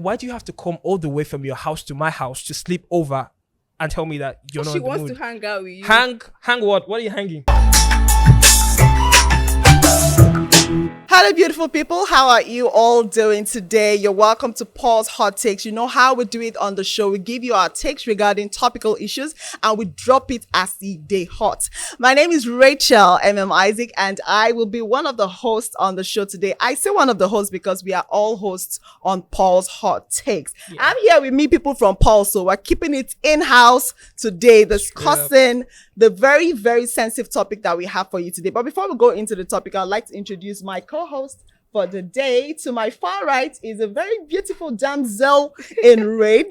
why do you have to come all the way from your house to my house to sleep over and tell me that you're not in the mood? She wants to hang out with you. Hang what? What are you hanging? Hello, beautiful people. How are you all doing today? You're welcome to Paul's Hot Takes. You know how we do it on the show. We give you our takes regarding topical issues and we drop it as the day hot. My name is Rachel Isaac and I will be one of the hosts on the show today. I say one of the hosts because we are all hosts on Paul's Hot Takes. Yeah. I'm here with me people from Paul, so we're keeping it in-house today, discussing the very, very sensitive topic that we have for you today. But before we go into the topic, I'd like to introduce my co-host for the day. To my far right is a very beautiful damsel in red.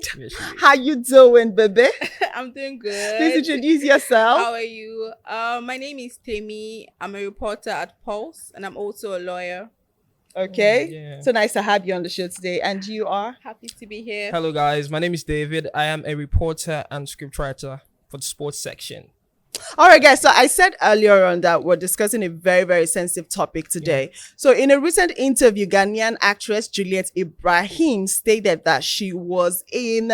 How you doing, baby? I'm doing good. Please introduce yourself. How are you? My name is Temi. I'm a reporter at Pulse, and I'm also a lawyer. Okay. So nice to have you on the show today. And you are? Happy to be here. Hello, guys. My name is David. I am a reporter and scriptwriter for the sports section. All right, guys. So I said earlier on that we're discussing a very, very sensitive topic today. Yeah. So in a recent interview, Ghanaian actress Juliet Ibrahim stated that she was in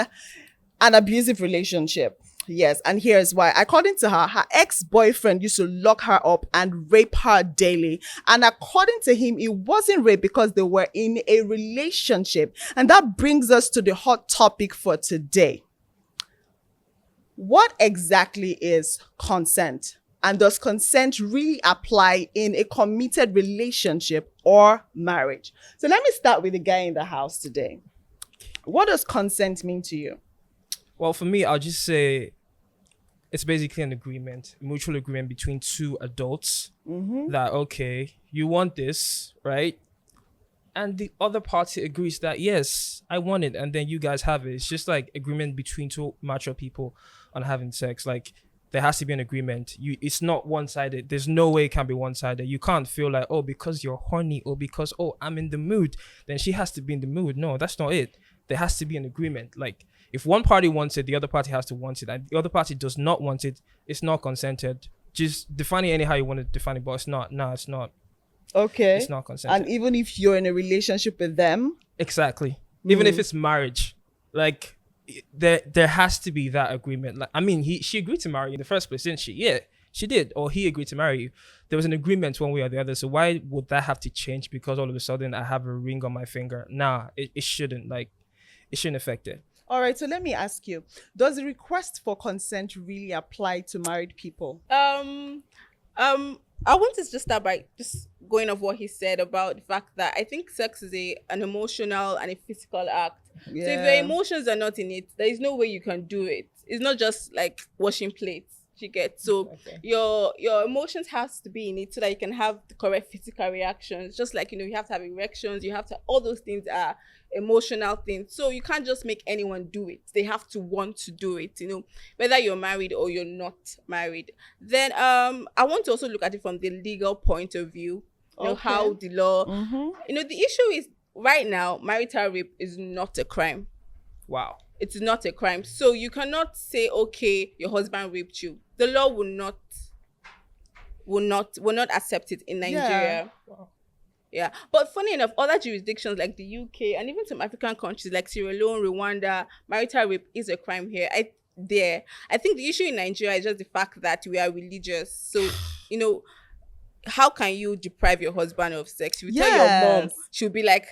an abusive relationship. Yes, and here's why. According to her, her ex-boyfriend used to lock her up and rape her daily. And according to him, it wasn't rape because they were in a relationship. And that brings us to the hot topic for today. What exactly is consent? And does consent really apply in a committed relationship or marriage? So let me start with the guy in the house today. What does consent mean to you? Well, for me, I'll just say it's basically an agreement, a mutual agreement between two adults that, okay, you want this, right? And the other party agrees that, yes, I want it. And then you guys have it. It's just like agreement between two mature people on having sex. Like, there has to be an agreement. It's not one-sided. There's no way it can be one-sided. You can't feel like, oh, because you're horny or because, oh, I'm in the mood, then she has to be in the mood. No, that's not it. There has to be an agreement. Like, if one party wants it, the other party has to want it. And the other party does not want it, it's not consented. Just define it anyhow you want to define it, but it's not. No, it's not. Okay. It's not consented. And even if you're in a relationship with them? Exactly. Even if it's marriage, like, there has to be that agreement. Like, I mean, she agreed to marry you in the first place, didn't she? Yeah, she did. Or he agreed to marry you. There was an agreement one way or the other. So why would that have to change because all of a sudden I have a ring on my finger? Nah, it shouldn't. Like, it shouldn't affect it. All right, so let me ask you, does the request for consent really apply to married people? I want to just start by just going off what he said about the fact that I think sex is an emotional and a physical act. Yeah. So if your emotions are not in it, there is no way you can do it. It's not just like washing plates. You get so your emotions has to be in it so that you can have the correct physical reactions. Just like, you have to have erections, you have to, all those things are emotional things. So you can't just make anyone do it. They have to want to do it, whether you're married or you're not married. Then I want to also look at it from the legal point of view. How the law the issue is right now marital rape is not a crime. Wow. It's not a crime. So you cannot say, okay, your husband raped you. The law will not accept it in Nigeria. Yeah. Wow. Yeah. But funny enough, other jurisdictions like the UK and even some African countries like Sierra Leone, Rwanda, marital rape is a crime here. I think the issue in Nigeria is just the fact that we are religious. So, how can you deprive your husband of sex? You tell your mom, she'll be like,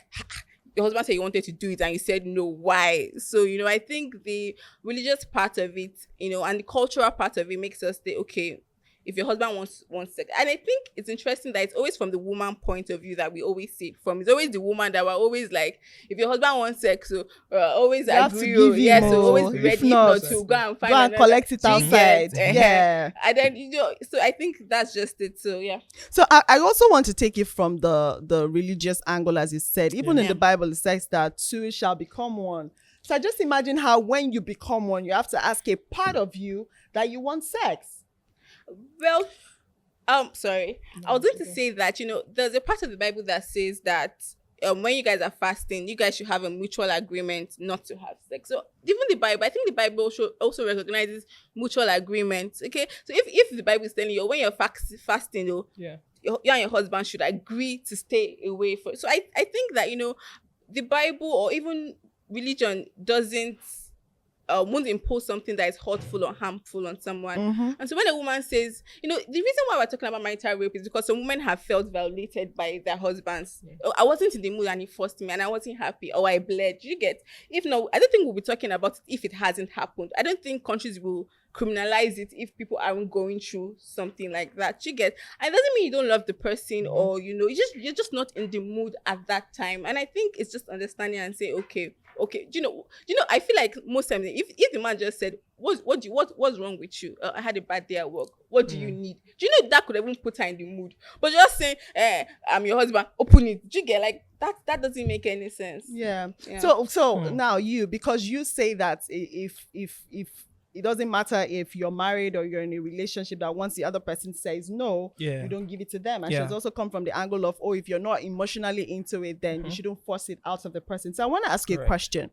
your husband said you wanted to do it and you said no, why? So, I think the religious part of it, and the cultural part of it makes us say, okay, if your husband wants sex. And I think it's interesting that it's always from the woman point of view that we always see it from. It's always the woman that we're always like, if your husband wants sex, so always agree. Yes, so always be ready not to go and find and collect it outside. Yeah. And then, so I think that's just it. So, yeah. So I also want to take it from the religious angle, as you said. Even in the Bible, it says that two shall become one. So I just imagine how when you become one, you have to ask a part of you that you want sex. Well, sorry. I was going to say that, there's a part of the Bible that says that when you guys are fasting, you guys should have a mutual agreement not to have sex. So even the Bible, I think the Bible also recognizes mutual agreements. Okay, so if the Bible is telling you when you're fasting, you and your husband should agree to stay away from. So I think that the Bible or even religion won't impose something that is hurtful or harmful on someone. And so when a woman says, the reason why we're talking about marital rape is because some women have felt violated by their husbands. Oh, I wasn't in the mood and he forced me and I wasn't happy, or I bled. You get? If no, I don't think we'll be talking about it if it hasn't happened. I don't think countries will criminalize it if people aren't going through something like that. You get? And it doesn't mean you don't love the person or you're just not in the mood at that time. And I think it's just understanding and say, okay, do you know, I feel like most times if the man just said, what's wrong with you? I had a bad day at work. What do you need? Do you know that could even put her in the mood? But just saying, I'm your husband, open it. Do you get? Like that doesn't make any sense. Yeah. So now because you say that if it doesn't matter if you're married or you're in a relationship, that once the other person says no, you don't give it to them. And she's also come from the angle of, if you're not emotionally into it, then you shouldn't force it out of the person. So I want to ask you a question.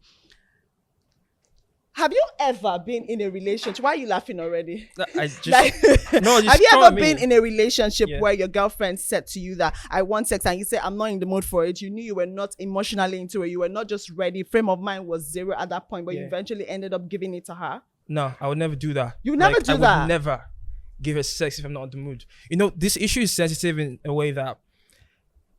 Have you ever been in a relationship? Why are you laughing already? Have you ever been in a relationship where your girlfriend said to you that I want sex and you said I'm not in the mood for it? You knew you were not emotionally into it. You were not just ready. Frame of mind was zero at that point, but you eventually ended up giving it to her? No, I would never do that. You never do that? I would never give her sex if I'm not in the mood. This issue is sensitive in a way that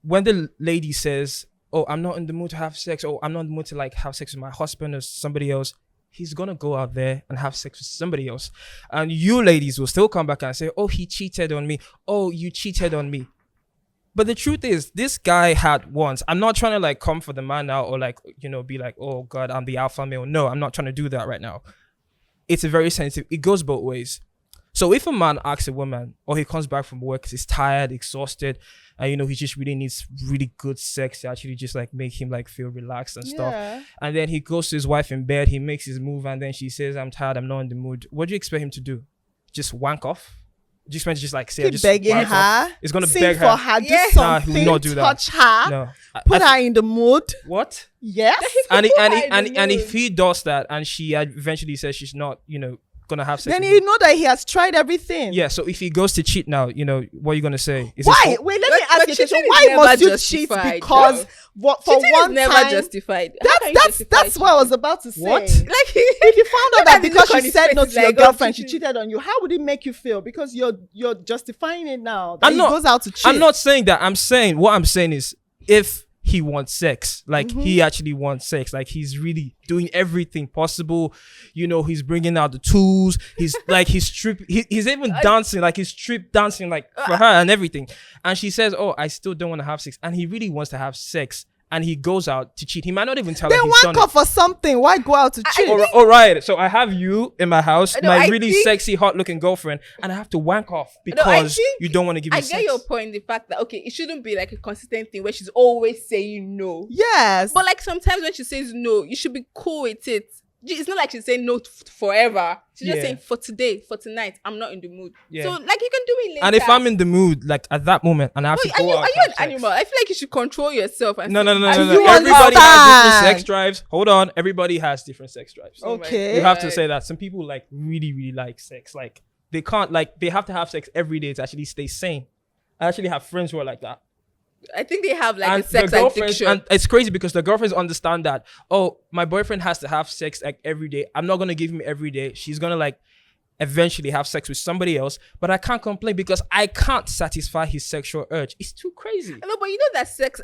when the lady says, I'm not in the mood to have sex, or I'm not in the mood to have sex with my husband or somebody else, he's gonna go out there and have sex with somebody else. And you ladies will still come back and say, he cheated on me. Oh, you cheated on me. But the truth is, this guy had once. I'm not trying to come for the man now or be like, oh God, I'm the alpha male. No, I'm not trying to do that right now. It's a very sensitive, it goes both ways. So if a man asks a woman, or he comes back from work, he's tired, exhausted, and he just really needs really good sex to actually just make him feel relaxed and stuff. And then he goes to his wife in bed, he makes his move, and then she says, I'm tired, I'm not in the mood. What do you expect him to do? Just wank off? Do you expect him to say, keep just begging her? Off? It's gonna beg her. For her, do something, he will not do that. Touch her, no. put her in the mood. What? Yes. And if he does that and she eventually says she's not, gonna have sex, then you know that he has tried everything. Yeah, so if he goes to cheat now, what are you gonna say? Why? Wait, let me ask you a question. Why must you cheat? Because for one never time, justified. That's what I was about to say. What? If you found out that because she said no to your girlfriend, she cheated on you, how would it make you feel? Because you're justifying it now. That he goes out to cheat. I'm not saying that. What I'm saying is, if he wants sex, he actually wants sex, he's really doing everything possible, he's bringing out the tools, he's even dancing, he's strip dancing for her and everything, and she says, I still don't want to have sex, and he really wants to have sex, and he goes out to cheat. He might not even tell her he's done it. Then wank off for something. Why go out to cheat? All right. So I have you in my house, my really sexy, hot-looking girlfriend, and I have to wank off because you don't want to give me sex. I get your point. The fact that it shouldn't be a consistent thing where she's always saying no. Yes. But sometimes when she says no, you should be cool with it. It's not like she's saying no forever. She's just saying for today, for tonight, I'm not in the mood. Yeah. So you can do it later. And if I'm in the mood, at that moment, and I have to go out. Are you an animal? I feel like you should control yourself. No. Everybody has different sex drives. Hold on. Everybody has different sex drives. Okay. You have to say that. Some people really, really like sex. They can't they have to have sex every day to actually stay sane. I actually have friends who are like that. I think they have a sex addiction. And it's crazy because the girlfriends understand that, my boyfriend has to have sex every day. I'm not going to give him every day. She's going to eventually have sex with somebody else, but I can't complain because I can't satisfy his sexual urge. It's too crazy. No, but that sex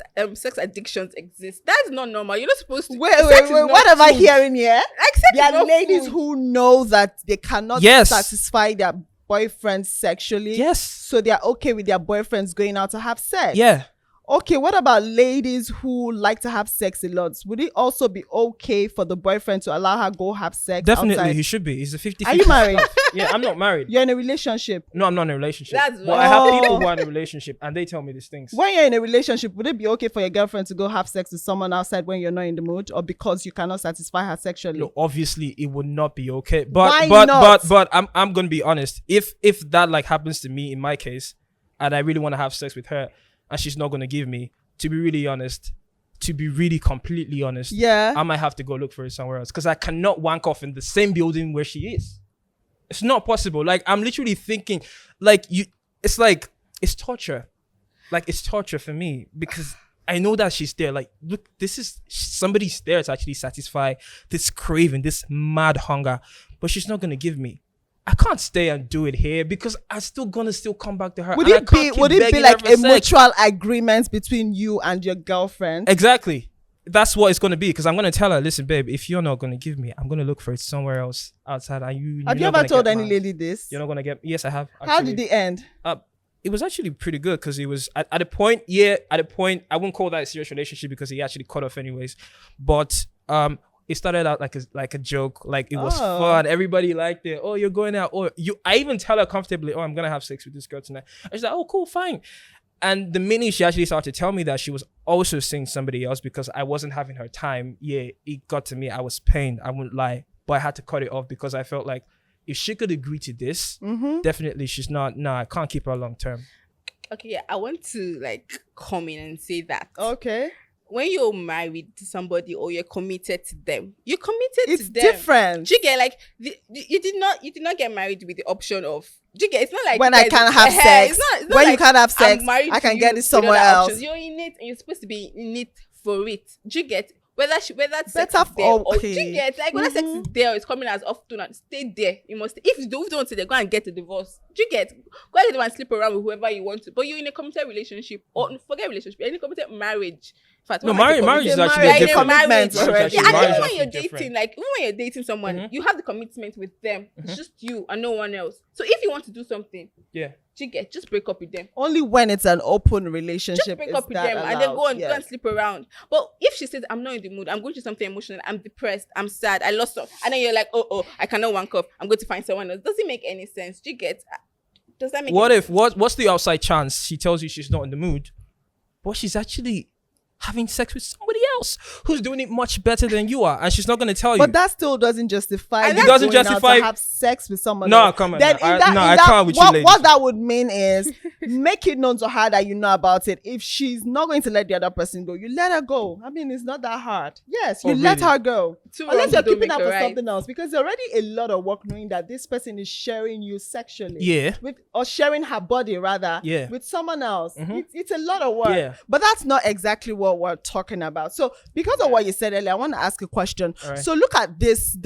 addictions exist. That's not normal. You're not supposed to. Wait. What am I hearing here? There are ladies who know that they cannot satisfy their boyfriends sexually. Yes. So they're okay with their boyfriends going out to have sex. Yeah. Okay, what about ladies who like to have sex a lot? Would it also be okay for the boyfriend to allow her go have sex? Definitely, outside? He should be. He's a 50-50. Are you married? Yeah, I'm not married. You're in a relationship? No, I'm not in a relationship. But I have people who are in a relationship and they tell me these things. When you're in a relationship, would it be okay for your girlfriend to go have sex with someone outside when you're not in the mood, or because you cannot satisfy her sexually? No, obviously it would not be okay. But Why not? But I'm gonna be honest. If that happens to me in my case, and I really want to have sex with her, and she's not gonna give me, to be really honest, to be really completely honest, I might have to go look for it somewhere else because I cannot wank off in the same building where she is. It's not possible. I'm literally thinking, it's torture. It's torture for me because I know that she's there. Like, look, this is somebody's there to actually satisfy this craving, this mad hunger, but she's not gonna give me. I can't stay and do it here because I'm still gonna come back to her. Would it be like a mutual agreement between you and your girlfriend? Exactly. That's what it's gonna be, because I'm gonna tell her, listen, babe, if you're not gonna give me, I'm gonna look for it somewhere else outside. And have you ever told any lady this? You're not gonna get. Yes, I have. Actually. How did it end? It was actually pretty good, because it was at a point. Yeah, at a point, I wouldn't call that a serious relationship because he actually cut off anyways. But it started out like a joke. Like, it was fun. Everybody liked it. Oh, you're going out. Oh, I even tell her comfortably, oh, I'm gonna have sex with this girl tonight. And she's like, oh, cool, fine. And the minute she actually started to tell me that she was also seeing somebody else because I wasn't having her time, yeah, it got to me. I was pained. I wouldn't lie, but I had to cut it off because I felt like if she could agree to this, definitely she's not. Nah, I can't keep her long term. Okay, yeah, I want to come in and say that. Okay. When you're married to somebody or you're committed to them, you're committed it's to them. It's different. Do you get you did not get married with the option of, do you get, it's not like when I can't have sex. It's not when you can't have sex, I can get it somewhere else. Options. You're in it and you're supposed to be in it for it. Do you get? Whether sex is there or do you get, whether sex is there or it's coming as often, and stay there. You must, if you don't say, they go and get a divorce. Do you get? Go ahead and sleep around with whoever you want to, but you're in a committed relationship, or forget relationship, you're in a committed marriage. In fact, marriage is actually a different commitment. Yeah, and even when you're dating someone, you have the commitment with them. It's just you and no one else. So if you want to do something, just break up with them. Only when it's an open relationship. Just break up with them and then go and sleep around. But if she says, I'm not in the mood, I'm going through something emotional, I'm depressed, I'm sad, I lost some, and then you're like, oh, I cannot wank up, I'm going to find someone else. Does it make any sense? Do you get? Does that make? What's the outside chance she tells you she's not in the mood, but she's actually having sex with somebody else who's doing it much better than you are, and she's not going to tell you. But that still doesn't justify. It doesn't justify to have sex with someone. No, else. come on. Then I can't with you, ladies. What that would mean is make it known to her that you know about it. If she's not going to let the other person go, you let her go. I mean, it's not that hard. Yes, you let her go. Unless you're keeping her for something else, because there's already a lot of work knowing that this person is sharing you sexually. Yeah. Or sharing her body rather. Yeah. With someone else. It's a lot of work. Yeah. But that's not exactly what we're talking about. So because of what you said earlier, I want to ask a question. Right. So look at this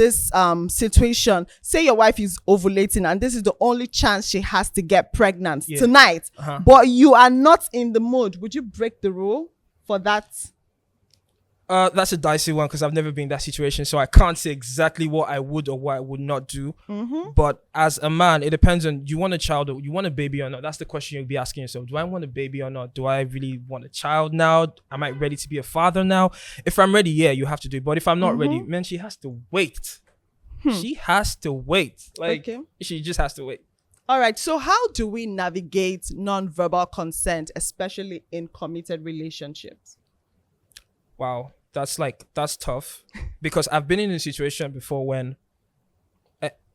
situation. Say your wife is ovulating and this is the only chance she has to get pregnant tonight, but you are not in the mood. Would you break the rule for that? That's a dicey one because I've never been in that situation, so I can't say exactly what I would or what I would not do. But as a man, it depends on, you want a child or you want a baby or not. That's the question you'll be asking yourself. Do I want a baby or not? Do I really want a child now? Am I ready to be a father now? If I'm ready, yeah, you have to do it. But if I'm not ready, man, she has to wait. She has to wait. She just has to wait. All right. So how do we navigate non-verbal consent, especially in committed relationships? Wow. That's tough because I've been in a situation before when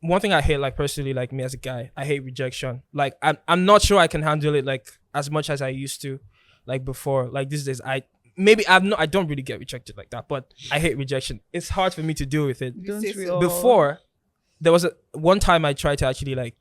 one thing I hate, personally, me as a guy, I hate rejection. I'm not sure I can handle it as much as I used to, before. These days, I don't really get rejected like that, but I hate rejection. It's hard for me to deal with it. Before, there was one time I tried to actually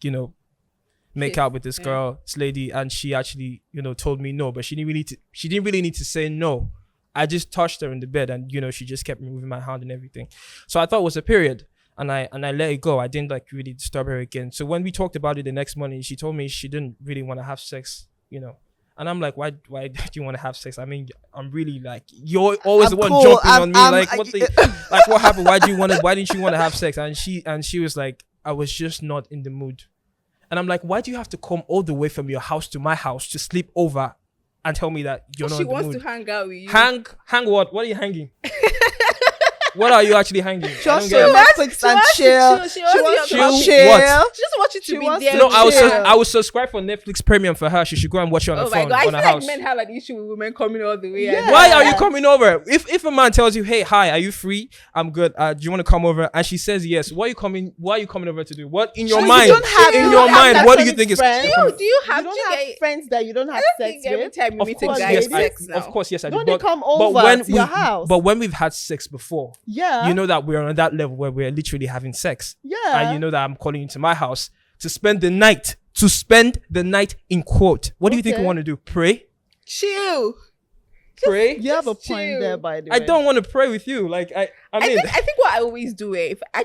make out with this girl, this lady, and she actually told me no, but she didn't really need to say no. I just touched her in the bed and, she just kept moving my hand and everything. So I thought it was a period and I let it go. I didn't really disturb her again. So when we talked about it the next morning, she told me she didn't really want to have sex, And I'm like, why do you want to have sex? I mean, I'm really you're always the one jumping on me. What happened? Why didn't you want to have sex? And she was like, I was just not in the mood. And I'm like, why do you have to come all the way from your house to my house to sleep over and tell me that you're not in the mood? She wants to hang out with you. Hang what? What are you hanging? What are you actually hanging? Just Netflix and chill. She wants to chill. She just wants you to be there. No, I will subscribe for Netflix Premium for her. She should go and watch it on her phone. I feel like men have an issue with women coming all the way. Yeah. Why are you coming over? If a man tells you, hey, hi, are you free? I'm good. Do you want to come over? And she says yes. Why are you coming over to do? What in your mind? What do you think is? Do you have friends that you don't have sex with? Every time you meet a guy, sex now. Of course, yes, I do. Don't they come over to your house? But when we've had sex before, you know that we're on that level where we're literally having sex. Yeah. And you know that I'm calling you to my house to spend the night. To spend the night in quote. What do you think we want to do? Pray? Chill. pray. You have a point chill. there, by the way. I don't want to pray with you. Like I mean, I think what I always do if I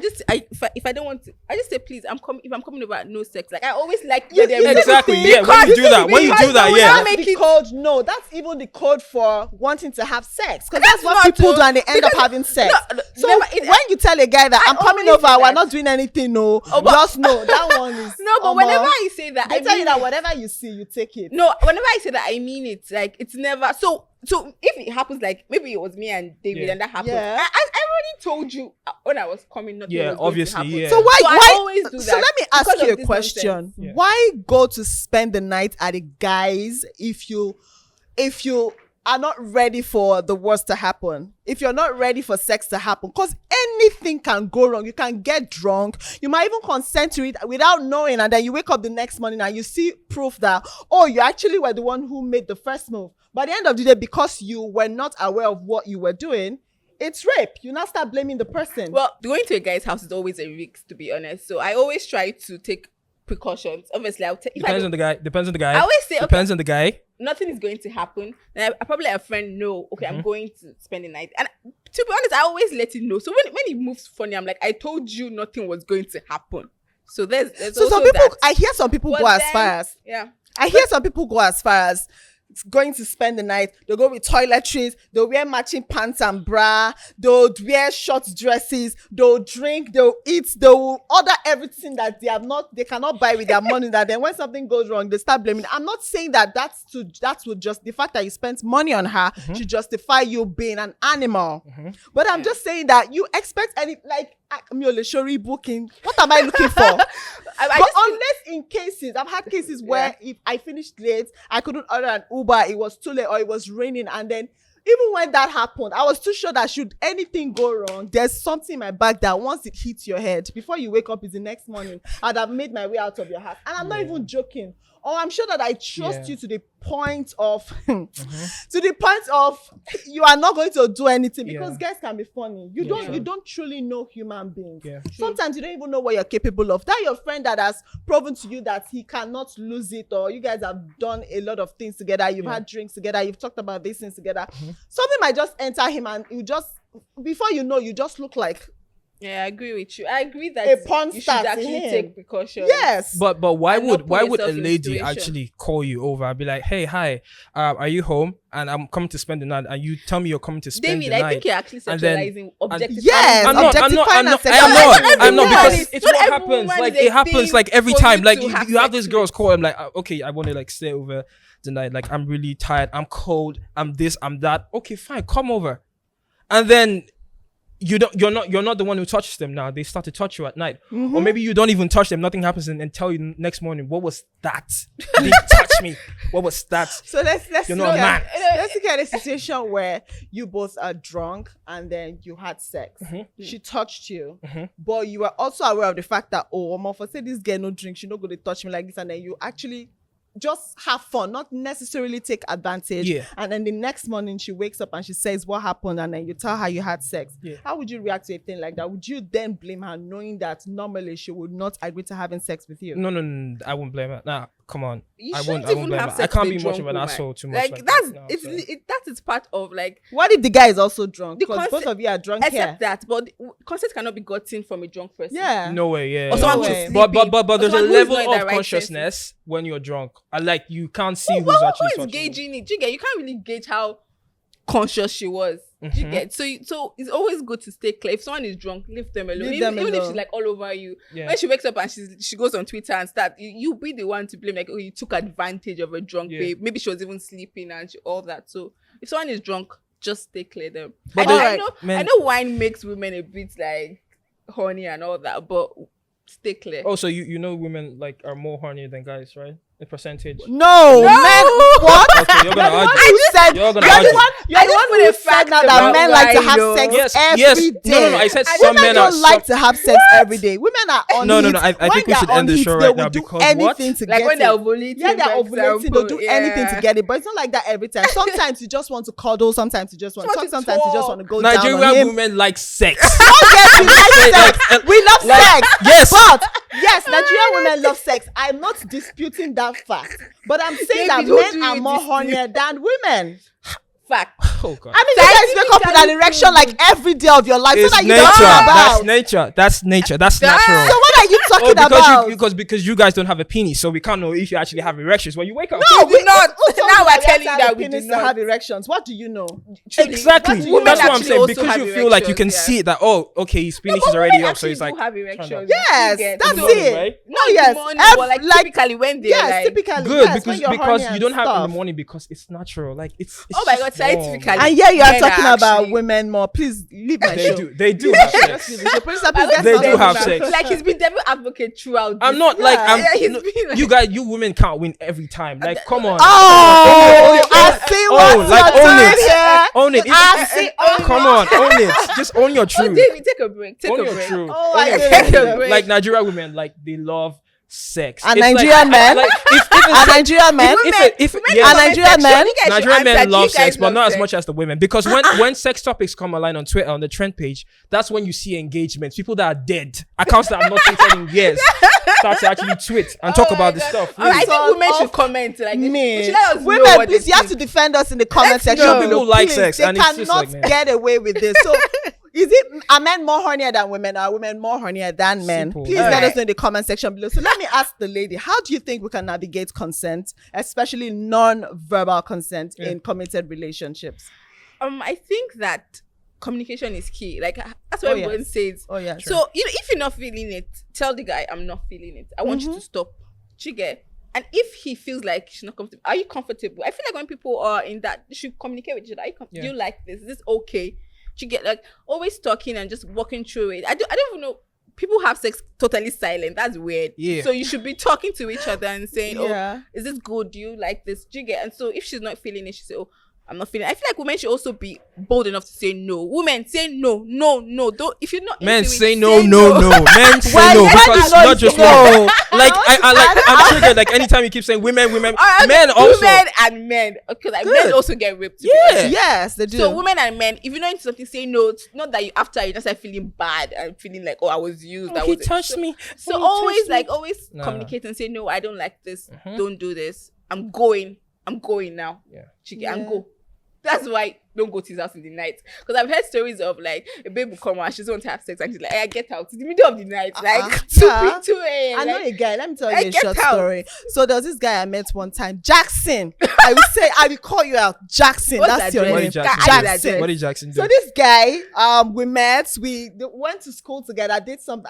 don't want to, I just say please. If I'm coming over, no sex. Like I always like exactly. Yeah, when you do that, That's the code. No, that's even the code for wanting to have sex. Because that's what people do, and they end up having sex. So when you tell a guy that I'm coming over, we're not doing anything, no, just no. That one is no. But whenever I say that, I tell you that whatever you see, you take it. No, whenever I say that, I mean it. Like it's never so. So if it happens, like maybe it was me and David, and that happened. Yeah. I already told you when I was coming. Nothing was obviously, going to happen. So why I always do that. So let me ask you a question. Yeah. Why go to spend the night at a guy's if you are not ready for the worst to happen? If you're not ready for sex to happen, because anything can go wrong. You can get drunk. You might even consent to it without knowing, and then you wake up the next morning and you see proof that you actually were the one who made the first move. By the end of the day, because you were not aware of what you were doing, it's rape. You now start blaming the person. Well, going to a guy's house is always a risk, to be honest. So I always try to take precautions. Obviously, I'll take. Depends on the guy. I always say depends on the guy. Nothing is going to happen. And I probably have a friend know. Okay, I'm going to spend the night. And to be honest, I always let him know. So when he moves funny, I'm like, I told you nothing was going to happen. So there's so also some people. that. I hear some people go as far as. Yeah. I hear some people go as far as going to spend the night. They'll go with toiletries, they'll wear matching pants and bra, they'll wear short dresses, they'll drink, they'll eat, they'll order everything that they cannot buy with their money, that then when something goes wrong they start blaming. I'm not saying that that would just the fact that you spent money on her should justify you being an animal, but I'm just saying that you expect any, like, Shori booking, what am I looking for? But unless in cases, I've had cases where if I finished late, I couldn't order an Uber, it was too late, or it was raining, and then even when that happened, I was too sure that should anything go wrong, there's something in my bag that once it hits your head, before you wake up is the next morning, I'd have made my way out of your house. And I'm not even joking. Or I'm sure that I trust you to the point of you are not going to do anything, because guys can be funny. You don't truly know human beings. Sometimes you don't even know what you're capable of. That your friend that has proven to you that he cannot lose it, or you guys have done a lot of things together, you've had drinks together, you've talked about these things together. Something might just enter him, and you just, before you know, you just look like. Yeah, I agree with you. I agree that a porn you should star actually take precautions. Yes. But why would a yourself in lady situation. actually call you over and be like, hey, hi, are you home? And I'm coming to spend the night, and you tell me you're coming to spend the night. David, I think you're actually sexualizing, objectifying. Yes, I'm not because it's what happens. Like it happens like every time. Like you have this girl's call. I'm like, okay, I want to like stay over the night. Like I'm really tired. I'm cold. I'm this. I'm that. Okay, fine, come over. And then you're not the one who touches them now. They start to touch you at night. Or maybe you don't even touch them, nothing happens, and tell you next morning, what was that? You didn't touch me. What was that? So let's you're not a man. Let's look at a situation where you both are drunk and then you had sex. She touched you, but you were also aware of the fact that, for say this girl no drink, she not going to touch me like this, and then you actually just have fun, not necessarily take advantage. And then the next morning she wakes up and she says what happened, and then you tell her you had sex. How would you react to a thing like that? Would you then blame her, knowing that normally she would not agree to having sex with you? No, I wouldn't blame her. Nah, come on. I won't blame her. I can't be much of an asshole too much. Like that's now, that is part of like. What if the guy is also drunk? Because both of you are drunk here. Except that, but consent cannot be gotten from a drunk person. No way. Yeah. Or someone who's but there's a level of right consciousness when you're drunk. I like you can't see who's who actually is touching gauging it? You can't really gauge how conscious she was. You get so it's always good to stay clear. If someone is drunk, leave them alone. Even if she's like all over you. When she wakes up and she goes on Twitter and you be the one to blame, like, oh, you took advantage of a drunk babe. Maybe she was even sleeping and all that. So if someone is drunk, just stay clear them. But I know wine makes women a bit like horny and all that, but stay clear. Oh, so you know women like are more horny than guys, right? The percentage. No, men. What? Okay, you're gonna argue. You're the one who said now that men like to have sex every day. No, I said some men don't like to have sex every day. Women are on No, I think we should end the show right now because anything to like get when they're ovulating. Yeah, they're ovulating. They'll do anything to get it, but it's not like that every time. Sometimes you just want to cuddle. Sometimes you just want to talk. Sometimes you just want to go down on him. Nigerian women like sex. Yes, we like sex. We love sex. Yes, but yes, Nigerian women love sex. I'm not disputing that fact. But I'm saying that men are more hornier than women. Fact. Oh God. I mean, you guys wake up with an erection like every day of your life. It's so that you nature. don't know about. That's nature. That's nature. That's natural. So what are you talking about? Because you guys don't have a penis, so we can't know if you actually have erections when you wake up. No, we not. Now we're have telling to you have that a we penis do to not. have erections. What do you know? Exactly. What do you That's know? what I'm actually saying. also Because have you feel like you can erections, see that. Oh, okay, his penis is already up, so he's like. have erections. Yes, You get- that's morning, it. right? No, yes. But like typically when they're yes, like, typically. Good yes, when you're because horny you don't and have it in stuff. the morning because it's natural. Like it's Oh my just God, wrong. scientifically. And yeah, you are Men talking are about actually- women more. Please leave my They show. do. They do have sex. So please, I please, was They let's do not have talk sex. about- like he's been devil advocate throughout. I'm this. not like I'm. Yeah, he's no, been like- you guys, you women can't win every time. Like, come on. Oh, I see what like, you're own doing it. here. Own it. I see. Come on, own it. Just own your Oh, truth. David, take a break. Take Own a your break. truth. Oh, Own I your did. truth. Like Nigerian women, like they love sex. And It's like- Nigerian men? like if And Nigerian men. if And yes, Nigerian men. Nigerian men love sex, but not as much as the women. Because when sex topics come online on Twitter on the trend page, that's when you see engagements. People that are dead, accounts that have not tweeted in years, start to actually tweet and talk about this stuff. I think Son women of should comment. Like, Me. they should let us know Women, what please, they you have to think. defend us in the comment Let's section know. below. People like Please, sex, they and it's just cannot like, man. get away with this. So, is it are men more hornier than women? Or are women more hornier than men? Simple. Please let Alright. us know in the comment section below. So, let me ask the lady: how do you think we can navigate consent, especially non-verbal consent, in committed relationships? I think that communication is key. Like that's what Oh, everyone yes. says. Oh yeah. So if you're not feeling it, tell the guy I'm not feeling it. I want you to stop. Do you get? And if he feels like she's not comfortable, are you comfortable? I feel like when people are in that, they should communicate with each other. Do you like this? Is this okay? Do you get, like, always talking and just walking through it? I don't even know. People have sex totally silent. That's weird. Yeah. So you should be talking to each other and saying, Yeah. "Oh, is this good? Do you like this? Do you get?" And so if she's not feeling it, she say, "Oh, I'm not feeling it." I feel like women should also be bold enough to say no. Women say no. Don't. If you're not Men into it, say no. Men say Why- no why because do it's you not just know? women. Like I'm triggered. Like anytime you keep saying women, Alright, men also. women and men. Okay, like Good. men also get raped. Yeah. Yes, they do. So women and men, if you're not into something, say no. It's not that you after you just start feeling bad and feeling like, oh, I was used. I He was touched me. So Oh, he always touched me. always Nah. communicate and say no. I don't like this. Don't do this. I'm going now. Yeah. Chiki, and go. That's why don't go to his house in the night. Because I've heard stories of like a babe will come and she doesn't want to have sex and she's like, hey, I get out. It's the middle of the night. Like 2 Yeah. 2 a.m. I know like, a guy. Let me tell I you a get short out. story. So there was this guy I met one time, Jackson. I will call you out, Jackson. What's That's that your What name. did Jackson Jackson. do? Jackson. What did Jackson do? So this guy, we met. We went to school together. Did some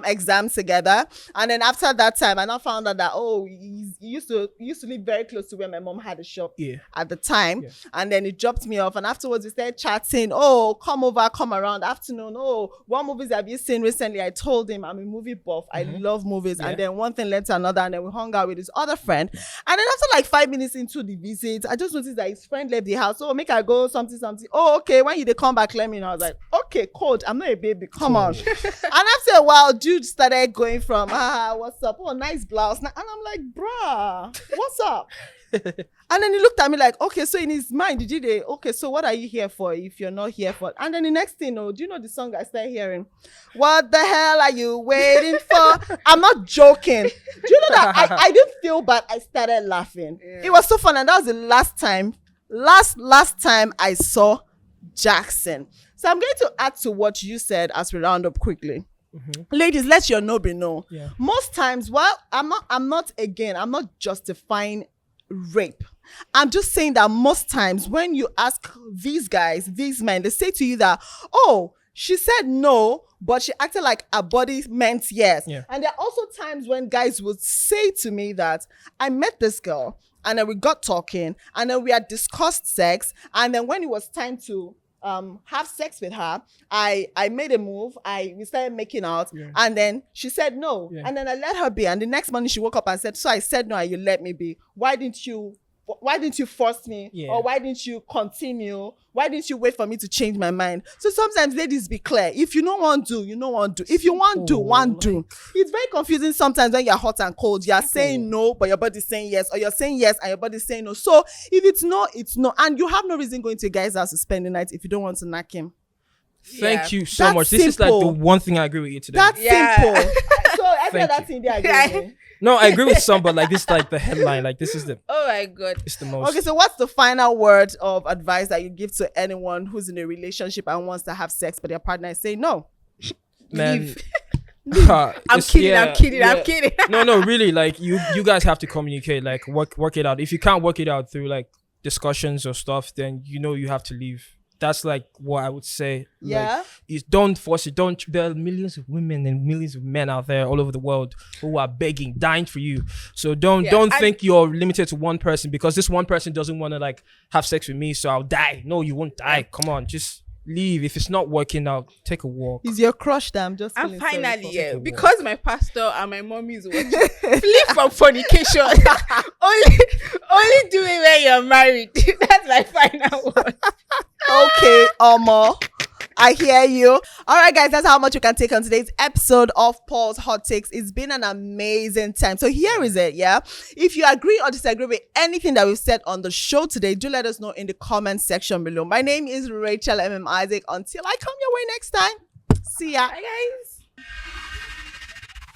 exams together, and then after that time, I now found out that he used to live very close to where my mom had a shop. Yeah. At the time, Yeah. and then he dropped me off, and afterwards we started chatting. Oh, come around afternoon. Oh, what movies have you seen recently? I told him I'm a movie buff. I love movies. Yeah. And then one thing led to another, and then we hung out with his other friend. And then after like 5 minutes into the visit, I just noticed that his friend left the house. Oh, make I go something. Oh, okay. When they come back, let me know. I was like, okay, cold. I'm not a baby. Come on. And after a while, dude started going from what's up? Oh, nice blouse. And I'm like, bruh, what's up? And then he looked at me like, okay, so in his mind, okay, so what are you here for if you're not here for? And then the next thing, do you know the song I started hearing? What the hell are you waiting for? I'm not joking. Do you know that I didn't feel bad. I started laughing. Yeah. It was so fun. And that was the last time I saw Jackson. So I'm going to add to what you said as we round up quickly. Ladies, let your no be no. Yeah. Most times, I'm not justifying rape. I'm just saying that most times when you ask these men, they say to you that, oh, she said no, but she acted like her body meant yes. Yeah. And there are also times when guys would say to me that I met this girl and then we got talking and then we had discussed sex, and then when it was time to have sex with her, I made a move, we started making out, and then she said no, and then I let her be, and the next morning she woke up and said, so I said no and you let me be. Why didn't you force me? Or why didn't you continue? Why didn't you wait for me to change my mind? So sometimes, ladies, be clear. If you don't want to, you don't want to. If you want to. It's very confusing sometimes when you're hot and cold. You're saying no, but your body's saying yes. Or you're saying yes and your body's saying no. So if it's no, it's no. And you have no reason going to a guy's house to spend the night if you don't want to knock him. Thank you so That's much. This is like simple. the one thing I agree with you today. That's simple. So I Thank that's you. India again. No, I agree with some, but like this, like the headline, like this is the, Oh my God. it's the most. Okay, so what's the final word of advice that you give to anyone who's in a relationship and wants to have sex, but their partner is saying no? Man, Leave. I'm I'm kidding. No, really, like you guys have to communicate, like work it out. If you can't work it out through like discussions or stuff, then you have to leave. That's like what I would say. Yeah. Like, is don't force it. There are millions of women and millions of men out there all over the world who are begging, dying for you. So don't think you're limited to one person because this one person doesn't want to like have sex with me, so I'll die. No, you won't die. Come on, just leave. If it's not working out, take a walk. Is your crush that I'm just And feeling sorry finally, for? yeah, because my pastor and my mommy is watching, flee from fornication. only do it when you're married. That's my final word. Okay, Omo. I hear you. All right, guys, that's how much you can take on today's episode of Paul's Hot Takes. It's been an amazing time. So here is it, yeah? If you agree or disagree with anything that we've said on the show today, do let us know in the comment section below. My name is Rachel M. Isaac. Until I come your way next time, see ya. Bye, guys.